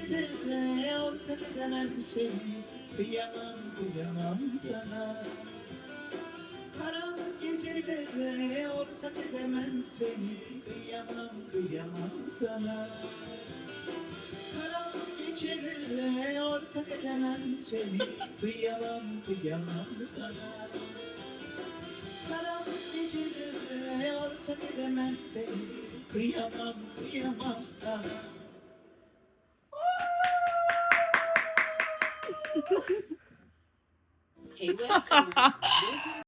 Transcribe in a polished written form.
gecelere ortak edemem seni. Kıyamam kıyamam sana. Karanlık gecelere ortak edemem seni. Kıyamam kıyamam sana. Karanlık gecelere ortak edemem seni. Kıyamam kıyamam sana. Karanlık gecelere ortak edemem seni. Kıyamam kıyamam sana. Hey, welcome.